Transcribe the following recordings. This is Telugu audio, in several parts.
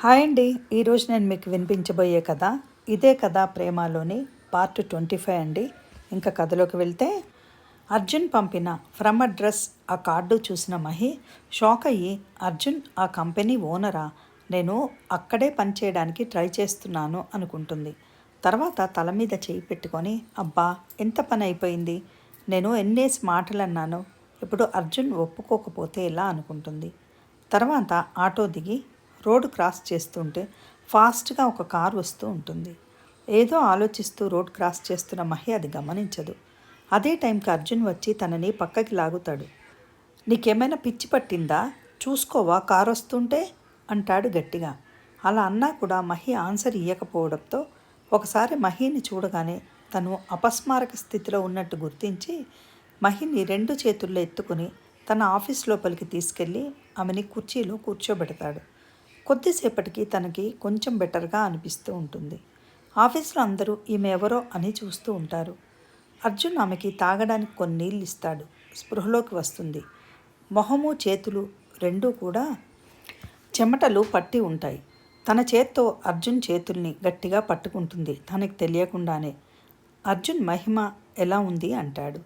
హాయ్ అండి. ఈరోజు నేను మీకు వినిపించబోయే కథ ఇదే కథ ప్రేమలోని పార్ట్ 25 అండి. ఇంకా కథలోకి వెళ్తే, అర్జున్ పంపిన ఫ్రమ్ అడ్రస్ ఆ కార్డు చూసిన మహి షాక్ అయ్యి, అర్జున్ ఆ కంపెనీ ఓనరా? నేను అక్కడే పనిచేయడానికి ట్రై చేస్తున్నాను అనుకుంటుంది. తర్వాత తల మీద చేయి పెట్టుకొని, అబ్బా ఎంత పని అయిపోయింది, నేను ఎన్నేసి మాటలు అన్నాను, ఇప్పుడు అర్జున్ ఒప్పుకోకపోతే ఎలా అనుకుంటుంది. తర్వాత ఆటో దిగి రోడ్డు క్రాస్ చేస్తుంటే ఫాస్ట్గా ఒక కారు వస్తూ ఉంటుంది. ఏదో ఆలోచిస్తూ రోడ్ క్రాస్ చేస్తున్న మహి అది గమనించదు. అదే టైంకి అర్జున్ వచ్చి తనని పక్కకి లాగుతాడు. నీకేమైనా పిచ్చి పట్టిందా, చూసుకోవా కారు వస్తుంటే అంటాడు గట్టిగా. అలా అన్నా కూడా మహి ఆన్సర్ ఇవ్వకపోవడంతో ఒకసారి మహిని చూడగానే తను అపస్మారక స్థితిలో ఉన్నట్టు గుర్తించి మహిని రెండు చేతుల్లో ఎత్తుకుని తన ఆఫీస్ లోపలికి తీసుకెళ్ళి ఆమెని కుర్చీలో కూర్చోబెడతాడు. కొద్దిసేపటికి తనకి కొంచెం బెటర్గా అనిపిస్తూ ఉంటుంది. ఆఫీస్లో అందరూ ఈమె ఎవరో అని చూస్తూ ఉంటారు. అర్జున్ ఆమెకి తాగడానికి కొన్ని నీళ్ళు ఇస్తాడు. స్పృహలోకి వస్తుంది. మొహము చేతులు రెండూ కూడా చెమటలు పట్టి ఉంటాయి. తన చేత్తో అర్జున్ చేతుల్ని గట్టిగా పట్టుకుంటుంది తనకి తెలియకుండానే. అర్జున్ మహిమ ఎలా ఉంది అంటాడు.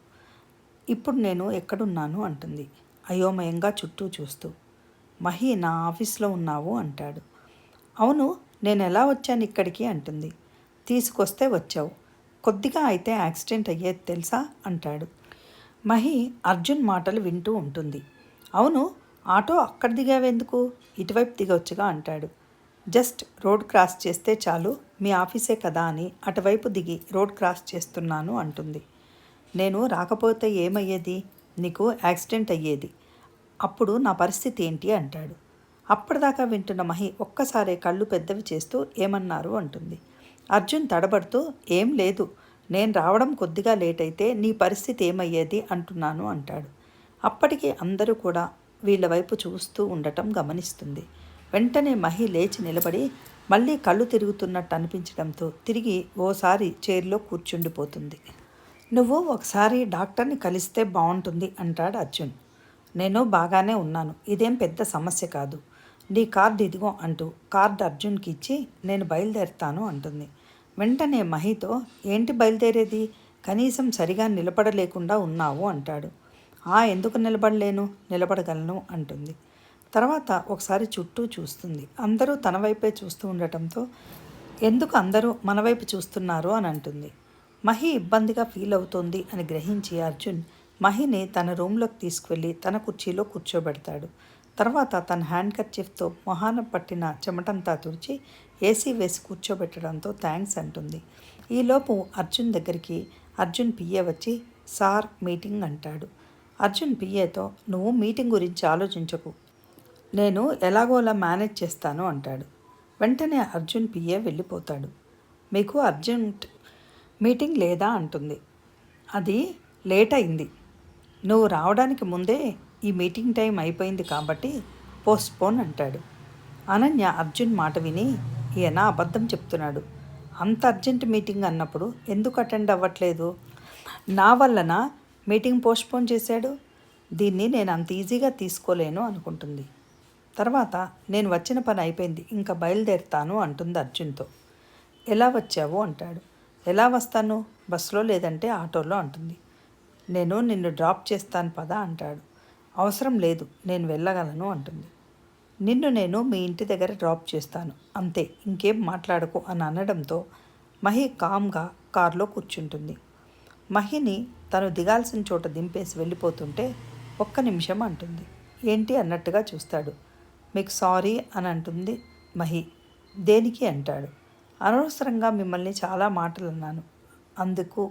ఇప్పుడు నేను ఎక్కడున్నాను అంటుంది అయోమయంగా చుట్టూ చూస్తూ. మహి నా ఆఫీస్లో ఉన్నావు అంటాడు. అవును, నేను ఎలా వచ్చాను ఇక్కడికి అంటుంది. తీసుకొస్తే వచ్చావు, కొద్దిగా అయితే యాక్సిడెంట్ అయ్యేది తెలుసా అంటాడు. మహి అర్జున్ మాటలు వింటూ ఉంటుంది. అవును, ఆటో అక్కడ దిగావెందుకు, ఇటువైపు దిగవచ్చుగా అంటాడు. జస్ట్ రోడ్ క్రాస్ చేస్తే చాలు, మీ ఆఫీసే కదా అని అటువైపు దిగి రోడ్ క్రాస్ చేస్తున్నాను అంటుంది. నేను రాకపోతే ఏమయ్యేది, నీకు యాక్సిడెంట్ అయ్యేది, అప్పుడు నా పరిస్థితి ఏంటి అంటాడు. అప్పటిదాకా వింటున్న మహి ఒక్కసారే కళ్ళు పెద్దవి చేస్తూ ఏమన్నారు అంటుంది. అర్జున్ తడబడుతూ ఏం లేదు, నేను రావడం కొద్దిగా లేట్ అయితే నీ పరిస్థితి ఏమయ్యేది అంటున్నాను అంటాడు. అప్పటికి అందరూ కూడా వీళ్ళ వైపు చూస్తూ ఉండటం గమనిస్తుంది. వెంటనే మహి లేచి నిలబడి మళ్ళీ కళ్ళు తిరుగుతున్నట్టు అనిపించడంతో తిరిగి ఓసారి చైర్లో కూర్చుండిపోతుంది. నువ్వు ఒకసారి డాక్టర్ని కలిస్తే బాగుంటుంది అంటాడు అర్జున్. నేను బాగానే ఉన్నాను, ఇదేం పెద్ద సమస్య కాదు, నీ కార్డు ఇదిగో అంటూ కార్డు అర్జున్కి ఇచ్చి నేను బయలుదేరుతాను అంటుంది. వెంటనే మహితో ఏంటి బయలుదేరేది, కనీసం సరిగా నిలబడలేకుండా ఉన్నావు అంటాడు. ఎందుకు నిలబడలేను, నిలబడగలను అంటుంది. తర్వాత ఒకసారి చుట్టూ చూస్తుంది. అందరూ తన వైపే చూస్తూ ఉండటంతో ఎందుకు అందరూ మన వైపు చూస్తున్నారు అని అంటుంది. మహి ఇబ్బందిగా ఫీల్ అవుతోంది అని గ్రహించి అర్జున్ మహిని తన రూమ్లోకి తీసుకువెళ్ళి తన కుర్చీలో కూర్చోబెడతాడు. తర్వాత తన హ్యాండ్ కర్చీఫ్తో మొహాన పట్టిన చెమటంతా తుడిచి ఏసీ వేసి కూర్చోబెట్టడంతో థ్యాంక్స్ అంటుంది. ఈలోపు అర్జున్ దగ్గరికి అర్జున్ పిఏ వచ్చి సార్ మీటింగ్ అంటాడు. అర్జున్ పిఏతో నువ్వు మీటింగ్ గురించి ఆలోచించకు, నేను ఎలాగోలా మేనేజ్ చేస్తాను అంటాడు. వెంటనే అర్జున్ పిఏ వెళ్ళిపోతాడు. మీకు అర్జెంట్ మీటింగ్ లేదా అంటుంది. అది లేట్ అయింది, నువ్వు రావడానికి ముందే ఈ మీటింగ్ టైం అయిపోయింది కాబట్టి పోస్ట్పోన్ అంటాడు. అనన్య అర్జున్ మాట విని ఈయన అబద్ధం చెప్తున్నాడు, అంత అర్జెంట్ మీటింగ్ అన్నప్పుడు ఎందుకు అటెండ్ అవ్వట్లేదు, నా వలన మీటింగ్ పోస్ట్పోన్ చేశాడు, దీన్ని నేను అంత ఈజీగా తీసుకోలేను అనుకుంటుంది. తర్వాత నేను వచ్చిన పని అయిపోయింది, ఇంకా బయలుదేరుతాను అంటుంది అర్జున్తో. ఎలా వచ్చావు అంటాడు. ఎలా వస్తాను, బస్సులో లేదంటే ఆటోలో అంటుంది. నేను నిన్ను డ్రాప్ చేస్తాను పదా అంటాడు. అవసరం లేదు, నేను వెళ్ళగలను అంటుంది. నిన్ను నేను మీ ఇంటి దగ్గర డ్రాప్ చేస్తాను అంతే, ఇంకేం మాట్లాడకు అని అనడంతో మహి కామ్గా కారులో కూర్చుంటుంది. మహిని తను దిగాల్సిన చోట దింపేసి వెళ్ళిపోతుంటే ఒక్క నిమిషం అంటుంది. ఏంటి అన్నట్టుగా చూస్తాడు. మీకు సారీ అని అంటుంది మహి. దేనికి అంటాడు. అనవసరంగా మిమ్మల్ని చాలా మాటలు అన్నాను అందుకు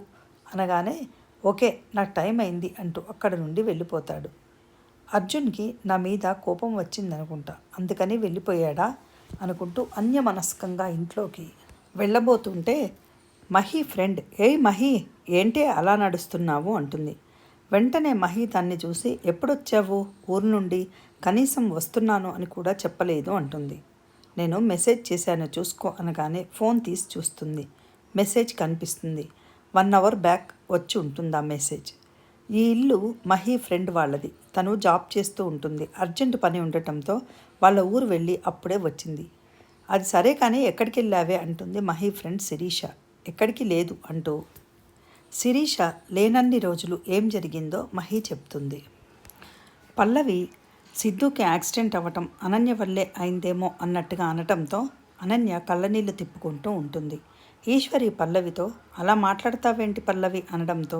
అనగానే ఓకే నాకు టైం అయింది అంటూ అక్కడ నుండి వెళ్ళిపోతాడు. అర్జున్కి నా మీద కోపం వచ్చిందనుకుంటా, అందుకని వెళ్ళిపోయాడా అనుకుంటూ అన్యమనస్కంగా ఇంట్లోకి వెళ్ళబోతుంటే మహి ఫ్రెండ్ ఏయ్ మహి ఏంటి అలా నడుస్తున్నావు అంటుంది. వెంటనే మహి దాన్ని చూసి ఎప్పుడొచ్చావు ఊరు నుండి, కనీసం వస్తున్నాను అని కూడా చెప్పలేదు అంటుంది. నేను మెసేజ్ చేశాను చూసుకో అనగానే ఫోన్ తీసి చూస్తుంది. మెసేజ్ కనిపిస్తుంది. 1 అవర్ బ్యాక్ వచ్చి ఉంటుంది ఆ మెసేజ్. ఈ ఇల్లు మహి ఫ్రెండ్ వాళ్ళది, తను జాబ్ చేస్తూ ఉంటుంది. అర్జెంట్ పని ఉండటంతో వాళ్ళ ఊరు వెళ్ళి అప్పుడే వచ్చింది. అది సరే కానీ ఎక్కడికి వెళ్ళావే అంటుంది మహి ఫ్రెండ్ శిరీష. ఎక్కడికి లేదు అంటూ శిరీష లేనన్ని రోజులు ఏం జరిగిందో మహి చెప్తుంది. పల్లవి సిద్ధుకి యాక్సిడెంట్ అవ్వటం అనన్య వల్లే అయిందేమో అన్నట్టుగా అనటంతో అనన్య కళ్ళనీళ్ళు తిప్పుకుంటూ ఉంటుంది. ఈశ్వరి పల్లవితో అలా మాట్లాడతావేంటి పల్లవి అనడంతో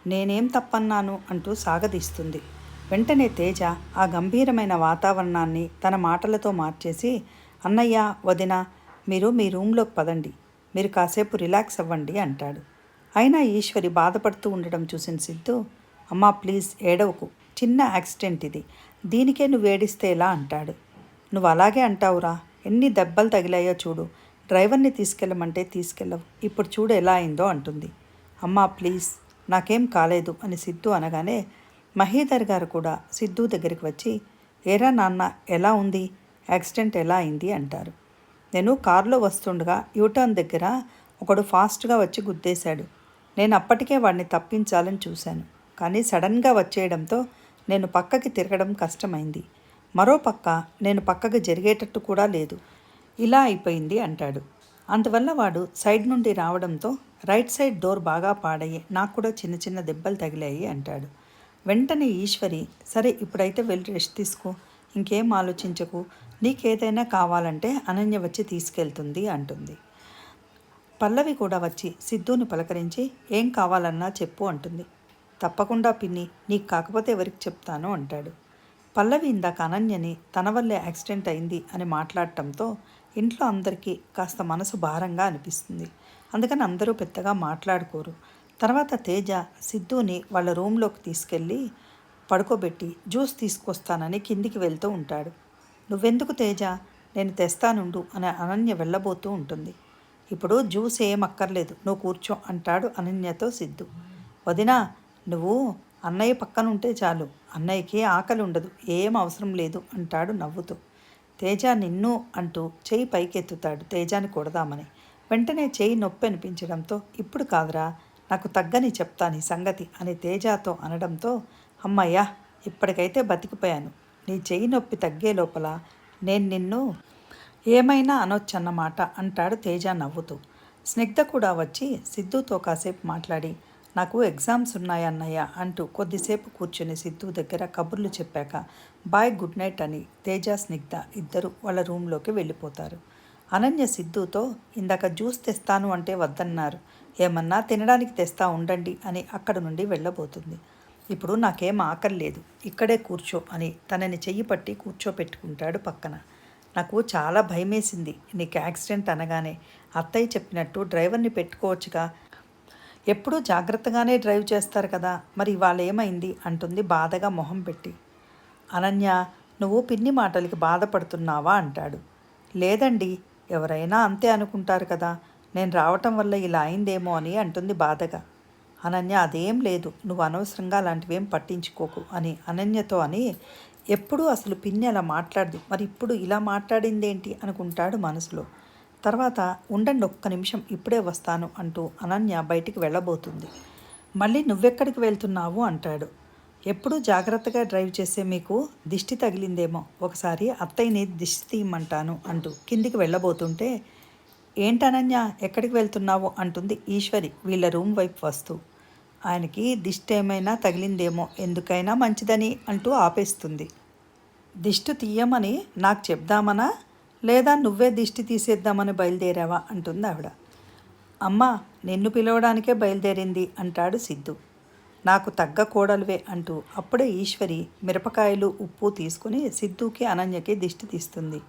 నేనేం తప్పన్నాను అంటూ సాగదీస్తుంది. వెంటనే తేజ ఆ గంభీరమైన వాతావరణాన్ని తన మాటలతో మార్చేసి, అన్నయ్య వదిన మీరు మీ రూమ్లోకి పదండి, మీరు కాసేపు రిలాక్స్ అవ్వండి అంటాడు. అయినా ఈశ్వరి బాధపడుతూ ఉండడం చూసిన సిద్ధు, అమ్మా ప్లీజ్ ఏడవకు, చిన్న యాక్సిడెంట్ ఇది, దీనికే నువ్వు ఏడిస్తే ఎలా అంటాడు. నువ్వు అలాగే అంటావురా, ఎన్ని దెబ్బలు తగిలాయో చూడు, డ్రైవర్ని తీసుకెళ్ళమంటే తీసుకెళ్ళవు, ఇప్పుడు చూడు ఎలా అయిందో అంటుంది. అమ్మా ప్లీజ్ నాకేం కాలేదు అని సిద్ధు అనగానే మహీధర్ గారు కూడా సిద్ధు దగ్గరికి వచ్చి, ఏరా నాన్న ఎలా ఉంది, యాక్సిడెంట్ ఎలా అయింది అంటారు. నేను కారులో వస్తుండగా యూటర్న్ దగ్గర ఒకడు ఫాస్ట్గా వచ్చి గుద్దేశాడు. నేను అప్పటికే వాడిని తప్పించాలని చూశాను, కానీ సడన్గా వచ్చేయడంతో నేను పక్కకి తిరగడం కష్టమైంది. మరో పక్క నేను పక్కకి జరిగేటట్టు కూడా లేదు, ఇలా అయిపోయింది అంటాడు. అందువల్ల వాడు సైడ్ నుండి రావడంతో రైట్ సైడ్ డోర్ బాగా పాడయ్యి నాకు కూడా చిన్న చిన్న దెబ్బలు తగిలాయి అంటాడు. వెంటనే ఈశ్వరి, సరే ఇప్పుడైతే వెళ్ళి రెస్ట్ తీసుకో, ఇంకేం ఆలోచించకు, నీకేదైనా కావాలంటే అనన్య వచ్చి తీసుకెళ్తుంది అంటుంది. పల్లవి కూడా వచ్చి సిద్ధుని పలకరించి ఏం కావాలన్నా చెప్పు అంటుంది. తప్పకుండా పిన్ని, నీకు కాకపోతే ఎవరికి చెప్తాను అంటాడు. పల్లవి ఇందాక అనన్యని తన వల్లే యాక్సిడెంట్ అయింది అని మాట్లాడటంతో ఇంట్లో అందరికీ కాస్త మనసు భారంగా అనిపిస్తుంది. అందుకని అందరూ పెద్దగా మాట్లాడుకోరు. తర్వాత తేజ సిద్ధుని వాళ్ళ రూమ్లోకి తీసుకెళ్ళి పడుకోబెట్టి జ్యూస్ తీసుకొస్తానని కిందికి వెళ్తూ ఉంటాడు. నువ్వెందుకు తేజ, నేను తెస్తానుండు అని అనన్య వెళ్ళబోతూ ఉంటుంది. ఇప్పుడు జ్యూస్ ఏం అక్కర్లేదు, నువ్వు కూర్చో అంటాడు అనన్యతో సిద్ధు. వదినా, నువ్వు అన్నయ్య పక్కన ఉంటే చాలు, అన్నయ్యకి ఆకలి ఉండదు, ఏం అవసరం లేదు అంటాడు నవ్వుతూ. తేజ నిన్ను అంటూ చెయ్యి పైకెత్తుతాడు తేజాని కొడదామని. వెంటనే చెయ్యి నొప్పి అనిపించడంతో ఇప్పుడు కాదురా, నాకు తగ్గని చెప్తాను ఈ సంగతి అని తేజతో అనడంతో అమ్మయ్యా ఇప్పటికైతే బతికిపోయాను, నీ చెయ్యి నొప్పి తగ్గే లోపల నేను నిన్ను ఏమైనా అనొచ్చన్నమాట అంటాడు తేజ నవ్వుతూ. స్నిగ్ధ కూడా వచ్చి సిద్ధుతో కాసేపు మాట్లాడి నాకు ఎగ్జామ్స్ ఉన్నాయన్నయ్య అంటూ కొద్దిసేపు కూర్చుని సిద్ధు దగ్గర కబుర్లు చెప్పాక బాయ్ గుడ్ నైట్ అని తేజ స్నిగ్ధ ఇద్దరు వాళ్ళ రూమ్లోకి వెళ్ళిపోతారు. అనన్య సిద్ధుతో ఇందాక జ్యూస్ తెస్తాను అంటే వద్దన్నారు, ఏమన్నా తినడానికి తెస్తా ఉండండి అని అక్కడ నుండి వెళ్ళబోతుంది. ఇప్పుడు నాకేం ఆకలి లేదు, ఇక్కడే కూర్చో అని తనని చెయ్యి పట్టి కూర్చోపెట్టుకుంటాడు పక్కన. నాకు చాలా భయమేసింది, నీకు యాక్సిడెంట్ అనగానే అత్తయ్య చెప్పినట్టు డ్రైవర్ని పెట్టుకోవచ్చుగా, ఎప్పుడూ జాగ్రత్తగానే డ్రైవ్ చేస్తారు కదా, మరి ఇవాళ ఏమైంది అంటుంది బాధగా మొహం పెట్టి. అనన్య, నువ్వు పిన్ని మాటలకి బాధపడుతున్నావా అంటాడు. లేదండి, ఎవరైనా అంతే అనుకుంటారు కదా, నేను రావటం వల్ల ఇలా అయిందేమో అని అంటుంది బాధగా. అనన్య, అదేం లేదు, నువ్వు అనవసరంగా అలాంటివేం పట్టించుకోకు అని అనన్యతో అని. ఎప్పుడూ అసలు పిన్ని అలా మాట్లాడదు, మరి ఇప్పుడు ఇలా మాట్లాడిందేంటి అనుకుంటాడు మనసులో. తర్వాత ఉండండి ఒక్క నిమిషం ఇప్పుడే వస్తాను అంటూ అనన్య బయటికి వెళ్ళబోతుంది. మళ్ళీ నువ్వెక్కడికి వెళ్తున్నావు అంటాడు. ఎప్పుడూ జాగ్రత్తగా డ్రైవ్ చేసే మీకు దిష్టి తగిలిందేమో, ఒకసారి అత్తయ్యని దిష్టి తీయమంటాను అంటూ కిందికి వెళ్ళబోతుంటే ఏంటనన్య ఎక్కడికి వెళ్తున్నావు అంటుంది ఈశ్వరి వీళ్ళ రూమ్ వైపు వస్తూ. ఆయనకి దిష్టి ఏమైనా తగిలిందేమో, ఎందుకైనా మంచిదని అంటూ ఆపేస్తుంది. దిష్టి తీయమని నాకు చెప్దామనా, లేదా నువ్వే దిష్టి తీసేద్దామని బయలుదేరావా అంటుంది ఆవిడ. అమ్మా, నిన్ను పిలవడానికే బయలుదేరింది అంటాడు సిద్ధు. నాకు తగ్గ కోడలువే అంటూ అప్పుడే ఈశ్వరి మిరపకాయలు ఉప్పు తీసుకుని సిద్ధుకి అనన్యకి దిష్టి తీస్తుంది.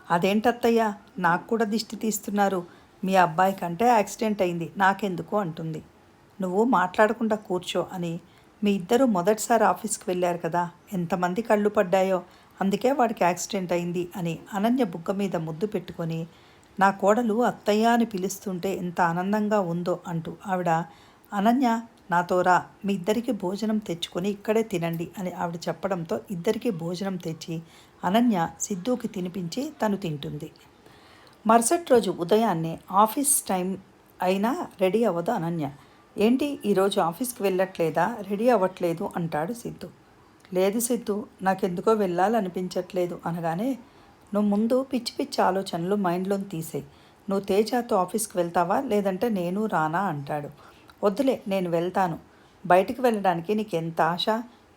అదేంటత్తయ్య, నాకు కూడా దిష్టి తీస్తున్నారు, మీ అబ్బాయి కంటే యాక్సిడెంట్ అయింది, నాకెందుకు అంటుంది. నువ్వు మాట్లాడకుండా కూర్చో అని, మీ ఇద్దరు మొదటిసారి ఆఫీస్కి వెళ్ళారు కదా, ఎంతమంది కళ్ళు పడ్డాయో, అందుకే వాడికి యాక్సిడెంట్ అయింది అని అనన్య బుగ్గ మీద ముద్దు పెట్టుకొని నా కోడలు అత్తయ్య అని పిలుస్తుంటే ఎంత ఆనందంగా ఉందో అంటూ ఆవిడ, అనన్య నాతో రా, మీ ఇద్దరికి భోజనం తెచ్చుకొని ఇక్కడే తినండి అని ఆవిడ చెప్పడంతో ఇద్దరికీ భోజనం తెచ్చి అనన్య సిద్ధుకి తినిపించి తను తింటుంది. మరుసటి రోజు ఉదయాన్నే ఆఫీస్ టైం అయినా రెడీ అవ్వదు అనన్య. ఏంటి ఈరోజు ఆఫీస్కి వెళ్ళట్లేదా, రెడీ అవ్వట్లేదు అంటాడు సిద్ధు. లేదు సిద్ధు, నాకెందుకో వెళ్ళాలనిపించట్లేదు అనగానే నువ్వు ముందు పిచ్చి పిచ్చి ఆలోచనలు మైండ్లోని తీసేయి. నువ్వు తేజాతో ఆఫీస్కి వెళ్తావా లేదంటే నేను రానా అంటాడు. వద్దులే, నేను వెళ్తాను. బయటికి వెళ్ళడానికి నీకు ఎంత ఆశ?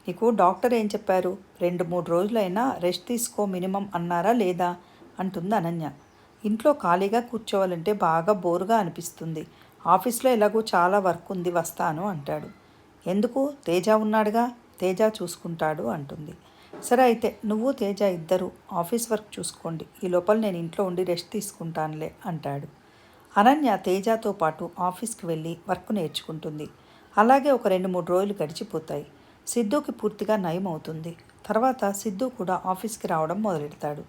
నీకు డాక్టర్ ఏం చెప్పారు? 2-3 రోజులైనా రెస్ట్ తీసుకో మినిమం అన్నారా లేదా అంటుంది అనన్య. ఇంట్లో ఖాళీగా కూర్చోవాలంటే బాగా బోరుగా అనిపిస్తుంది. ఆఫీస్లో ఎలాగో చాలా వర్క్ ఉంది, వస్తాను అంటాడు. ఎందుకు? తేజ ఉన్నాడుగా, తేజ చూసుకుంటాడు అంటుంది. సరే అయితే నువ్వు తేజ ఇద్దరు ఆఫీస్ వర్క్ చూసుకోండి, ఈ లోపల నేను ఇంట్లో ఉండి రెస్ట్ తీసుకుంటానులే అంటాడు. అనన్య తేజతో పాటు ఆఫీస్కి వెళ్ళి వర్క్ నేర్చుకుంటుంది. అలాగే ఒక 2-3 రోజులు గడిచిపోతాయి. సిద్ధుకి పూర్తిగా నయం అవుతుంది. తర్వాత సిద్ధు కూడా ఆఫీస్కి రావడం మొదలెడతాడు.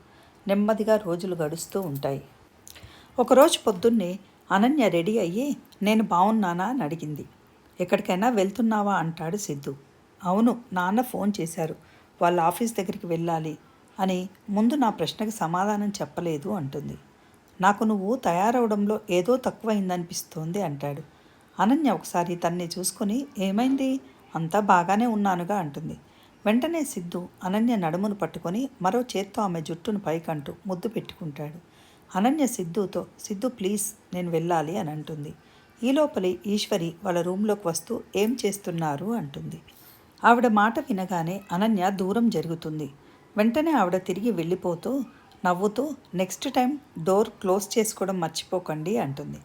నెమ్మదిగా రోజులు గడుస్తూ ఉంటాయి. ఒకరోజు పొద్దున్నే అనన్య రెడీ అయ్యి నేను బాగున్నానా అని అడిగింది. ఎక్కడికైనా వెళ్తున్నావా అంటాడు సిద్ధు. అవును, నాన్న ఫోన్ చేశారు, వాళ్ళ ఆఫీస్ దగ్గరికి వెళ్ళాలి అని. ముందు నా ప్రశ్నకి సమాధానం చెప్పలేదు అంటుంది. నాకు నువ్వు తయారవడంలో ఏదో తక్కువైందనిపిస్తోంది అంటాడు. అనన్య ఒకసారి తన్ని చూసుకొని ఏమైంది, అంతా బాగానే ఉన్నానుగా అంటుంది. వెంటనే సిద్ధు అనన్య నడుమును పట్టుకొని మరో చేత్తో ఆమె జుట్టును పైకంటూ ముద్దు పెట్టుకుంటాడు. అనన్య సిద్ధుతో సిద్ధు ప్లీజ్ నేను వెళ్ళాలి అని అంటుంది. ఈ లోపలి ఈశ్వరి వాళ్ళ రూమ్లోకి వస్తూ ఏం చేస్తున్నారు అంటుంది. ఆవిడ మాట వినగానే అనన్య దూరం జరుగుతుంది. వెంటనే ఆవిడ తిరిగి వెళ్ళిపోతూ నవ్వుతూ నెక్స్ట్ టైం డోర్ క్లోజ్ చేసుకోవడం మర్చిపోకండి అంటుంది.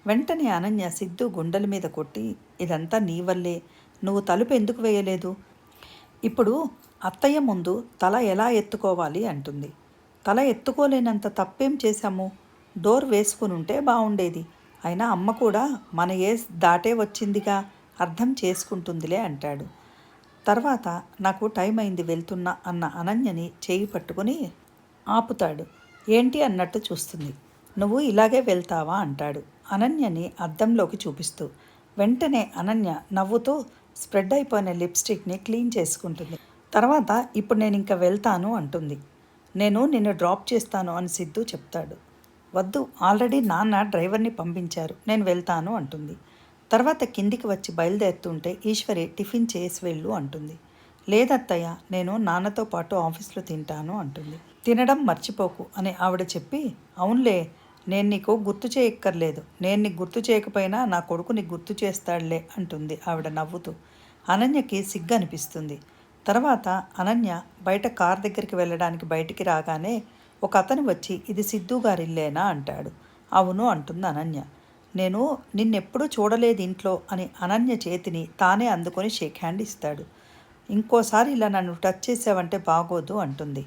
వెంటనే అనన్య సిద్ధు గుండెల మీద కొట్టి ఇదంతా నీ వల్లే, నువ్వు తలుపు ఎందుకు వేయలేదు? ఇప్పుడు అత్తయ్య ముందు తల ఎలా ఎత్తుకోవాలి అంటుంది. తల ఎత్తుకోలేనంత తప్పేం చేశాము? డోర్ వేసుకుని ఉంటే బాగుండేది. అయినా అమ్మ కూడా మన ఏజ్ దాటే వచ్చిందిగా, అర్థం చేసుకుంటుందిలే అంటాడు. తర్వాత నాకు టైం అయింది వెళ్తున్నా అన్న అనన్యని చేయి పట్టుకుని ఆపుతాడు. ఏంటి అన్నట్టు చూస్తుంది. నువ్వు ఇలాగే వెళ్తావా అంటాడు అనన్యని అద్దంలోకి చూపిస్తూ. వెంటనే అనన్య నవ్వుతూ స్ప్రెడ్ అయిపోయిన లిప్స్టిక్ని క్లీన్ చేసుకుంటుంది. తర్వాత ఇప్పుడు నేను ఇంకా వెళ్తాను అంటుంది. నేను నిన్ను డ్రాప్ చేస్తాను అని సిద్ధు చెప్తాడు. వద్దు, ఆల్రెడీ నాన్న డ్రైవర్ని పంపించారు, నేను వెళ్తాను అంటుంది. తర్వాత కిందికి వచ్చి బయలుదేరుతుంటే ఈశ్వరి టిఫిన్ చేసి వెళ్ళు అంటుంది. లేదత్తయ్య, నేను నాన్నతో పాటు ఆఫీస్లో తింటాను అంటుంది. తినడం మర్చిపోకు అని ఆవిడ చెప్పి అవునులే, నేను నీకు గుర్తు చేయక్కర్లేదు, నేను నీకు గుర్తు చేయకపోయినా నా కొడుకు నీకు గుర్తు చేస్తాడులే అంటుంది ఆవిడ నవ్వుతూ. అనన్యకి సిగ్గు అనిపిస్తుంది. తర్వాత అనన్య బయట కార్ దగ్గరికి వెళ్ళడానికి బయటికి రాగానే ఒక అతను వచ్చి ఇది సిద్ధు గారిల్లేనా అంటాడు. అవును అంటుంది అనన్య. నేను నిన్నెప్పుడూ చూడలేదు ఇంట్లో అని అనన్య చేతిని తానే అందుకొని షేక్ హ్యాండ్ ఇస్తాడు. ఇంకోసారి ఇలా నన్ను టచ్ చేసావంటే బాగోదు అంటుంది.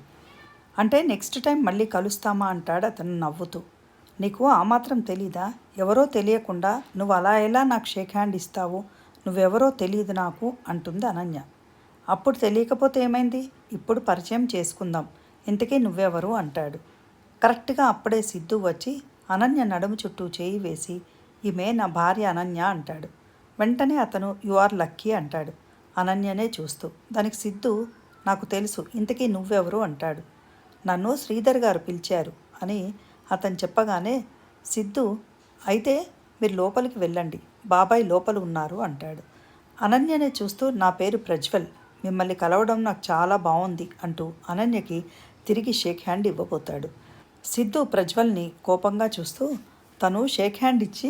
అంటే నెక్స్ట్ టైం మళ్ళీ కలుస్తామా అంటాడు అతను నవ్వుతూ. నీకు ఆ మాత్రం తెలీదా? ఎవరో తెలియకుండా నువ్వు అలా ఎలా నాకు షేక్ హ్యాండ్ ఇస్తావు? నువ్వెవరో తెలియదు నాకు అంటుంది అనన్య. అప్పుడు తెలియకపోతే ఏమైంది, ఇప్పుడు పరిచయం చేసుకుందాం, ఇంతకీ నువ్వెవరు అంటాడు. కరెక్ట్గా అప్పుడే సిద్ధు వచ్చి అనన్య నడుము చుట్టూ చేయి వేసి ఈమె నా భార్య అనన్య అంటాడు. వెంటనే అతను యు ఆర్ లక్కీ అంటాడు అనన్యనే చూస్తూ. దానికి సిద్ధు నాకు తెలుసు, ఇంతకీ నువ్వెవరు అంటాడు. నన్ను శ్రీధర్ గారు పిలిచారు అని అతను చెప్పగానే సిద్ధు అయితే మీరు లోపలికి వెళ్ళండి, బాబాయ్ లోపల ఉన్నారు అంటాడు. అనన్యనే చూస్తూ నా పేరు ప్రజ్వల్, మిమ్మల్ని కలవడం నాకు చాలా బాగుంది అంటూ అనన్యకి తిరిగి షేక్ హ్యాండ్ ఇవ్వబోతాడు. సిద్ధు ప్రజ్వల్ని కోపంగా చూస్తూ తను షేక్ హ్యాండ్ ఇచ్చి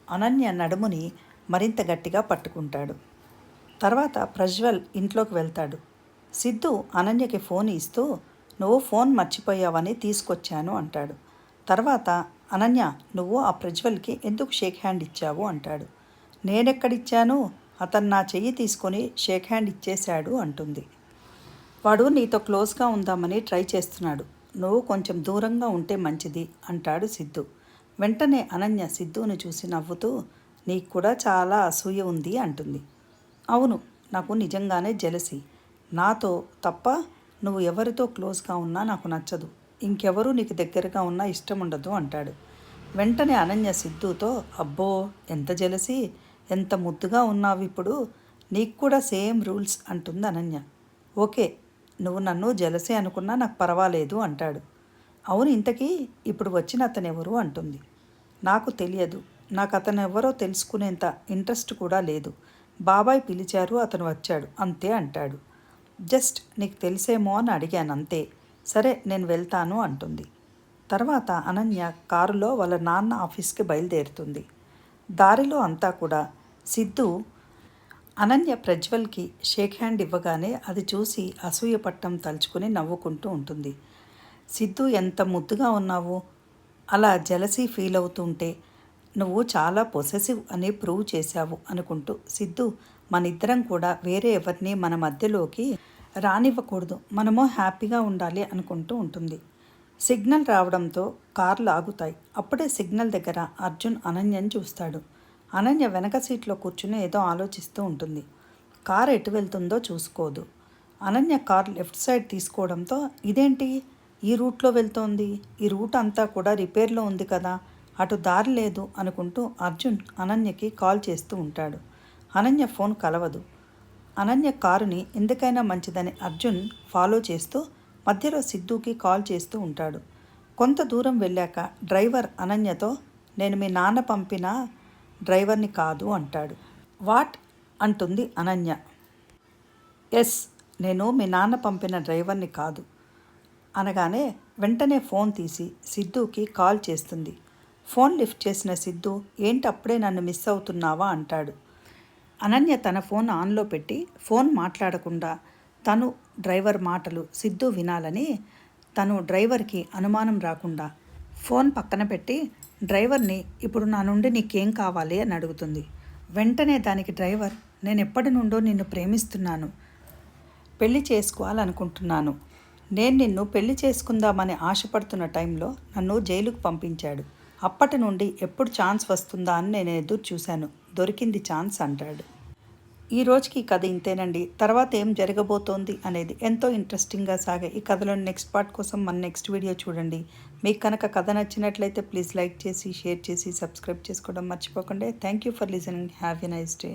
అనన్య నడుముని మరింత గట్టిగా పట్టుకుంటాడు. తర్వాత ప్రజ్వల్ ఇంట్లోకి వెళ్తాడు. సిద్ధు అనన్యకి ఫోన్ ఇస్తూ నువ్వు ఫోన్ మర్చిపోయావని తీసుకొచ్చాను అంటాడు. తర్వాత అనన్య నువ్వు ఆ ప్రజ్వల్కి ఎందుకు షేక్ హ్యాండ్ ఇచ్చావు అంటాడు. నేనెక్కడిచ్చాను, అతను నా చెయ్యి తీసుకొని షేక్ హ్యాండ్ ఇచ్చేశాడు అంటుంది. వాడు నీతో క్లోజ్గా ఉందామని ట్రై చేస్తున్నాడు, నువ్వు కొంచెం దూరంగా ఉంటే మంచిది అంటాడు సిద్ధు. వెంటనే అనన్య సిద్ధుని చూసి నవ్వుతూ నీకు కూడా చాలా అసూయ ఉంది అంటుంది. అవును, నాకు నిజంగానే జెలసీ, నాతో తప్ప నువ్వు ఎవరితో క్లోజ్గా ఉన్నా నాకు నచ్చదు, ఇంకెవరూ నీకు దగ్గరగా ఉన్నా ఇష్టం ఉండదు అంటాడు. వెంటనే అనన్య సిద్ధుతో అబ్బో ఎంత జెలసీ, ఎంత ముద్దుగా ఉన్నావు ఇప్పుడు, నీకు కూడా సేమ్ రూల్స్ అంటుంది అనన్య. ఓకే, నువ్వు నన్ను జెలసీ అనుకున్నా నాకు పర్వాలేదు అంటాడు. అవును, ఇంతకీ ఇప్పుడు వచ్చిన అతను ఎవరు అంటుంది. నాకు తెలియదు, నాకు అతను ఎవరో తెలుసుకునేంత ఇంట్రెస్ట్ కూడా లేదు, బాబాయ్ పిలిచారు అతను వచ్చాడు అంతే అంటాడు. జస్ట్ నీకు తెలిసేమో అని అడిగాను అంతే, సరే నేను వెళ్తాను అంటుంది. తర్వాత అనన్య కారులో వాళ్ళ నాన్న ఆఫీస్కి బయలుదేరుతుంది. దారిలో అంతా కూడా సిద్ధు అనన్య ప్రజ్వల్కి షేక్ హ్యాండ్ ఇవ్వగానే అది చూసి అసూయ పట్టం తలుచుకుని నవ్వుకుంటూ ఉంటుంది. సిద్ధు ఎంత ముద్దుగా ఉన్నావు, అలా జలసీ ఫీల్ అవుతుంటే నువ్వు చాలా పొసెసివ్ అని ప్రూవ్ చేశావు అనుకుంటూ సిద్ధు మనిద్దరం కూడా వేరే ఎవరిని మన మధ్యలోకి రానివ్వకూడదు, మనము హ్యాపీగా ఉండాలి అనుకుంటూ ఉంటుంది. సిగ్నల్ రావడంతో కార్లు ఆగుతాయి. అప్పుడే సిగ్నల్ దగ్గర అర్జున్ అనన్యని చూస్తాడు. అనన్య వెనక సీట్లో కూర్చుని ఏదో ఆలోచిస్తూ ఉంటుంది. కార్ ఎటు వెళ్తుందో చూసుకోదు. అనన్య కార్ లెఫ్ట్ సైడ్ తీసుకోవడంతో ఇదేంటి ఈ రూట్లో వెళ్తోంది, ఈ రూట్ అంతా కూడా రిపేర్లో ఉంది కదా, అటు దారి లేదు అనుకుంటూ అర్జున్ అనన్యకి కాల్ చేస్తూ ఉంటాడు. అనన్య ఫోన్ కలవదు. అనన్య కారుని ఎందుకైనా మంచిదని అర్జున్ ఫాలో చేస్తూ మధ్యలో సిద్ధుకి కాల్ చేస్తూ ఉంటాడు. కొంత దూరం వెళ్ళాక డ్రైవర్ అనన్యతో నేను మీ నాన్న పంపిన డ్రైవర్ని కాదు అంటాడు. వాట్ అంటుంది అనన్య. ఎస్, నేను మీ నాన్న పంపిన డ్రైవర్ని కాదు అనగానే వెంటనే ఫోన్ తీసి సిద్ధుకి కాల్ చేస్తుంది. ఫోన్ లిఫ్ట్ చేసిన సిద్ధు ఏంటి అప్పుడే నన్ను మిస్ అవుతున్నావా అంటాడు. అనన్య తన ఫోన్ ఆన్లో పెట్టి ఫోన్ మాట్లాడకుండా తను డ్రైవర్ మాటలు సిద్ధు వినాలని తను డ్రైవర్కి అనుమానం రాకుండా ఫోన్ పక్కన పెట్టి డ్రైవర్ని ఇప్పుడు నా నుండి నీకేం కావాలి అని అడుగుతుంది. వెంటనే దానికి డ్రైవర్ నేను ఎప్పటి నుండో నిన్ను ప్రేమిస్తున్నాను, పెళ్లి చేసుకోవాలనుకుంటున్నాను, నేను నిన్ను పెళ్లి చేసుకుందామని ఆశపడుతున్న టైంలో నన్ను జైలుకు పంపించాడు, అప్పటి నుండి ఎప్పుడు ఛాన్స్ వస్తుందా అని నేను ఎదురు చూశాను, దొరికింది ఛాన్స్ అంటాడు. ఈ రోజుకి కథ ఇంతేనండి. తర్వాత ఏం జరగబోతోంది అనేది ఎంతో ఇంట్రెస్టింగ్గా సాగే ఈ కథలోని నెక్స్ట్ పార్ట్ కోసం మన నెక్స్ట్ వీడియో చూడండి. మీకు కనుక కథ నచ్చినట్లయితే ప్లీజ్ లైక్ చేసి షేర్ చేసి సబ్స్క్రైబ్ చేసుకోవడం మర్చిపోకండి. Thank you for listening. Have a nice day.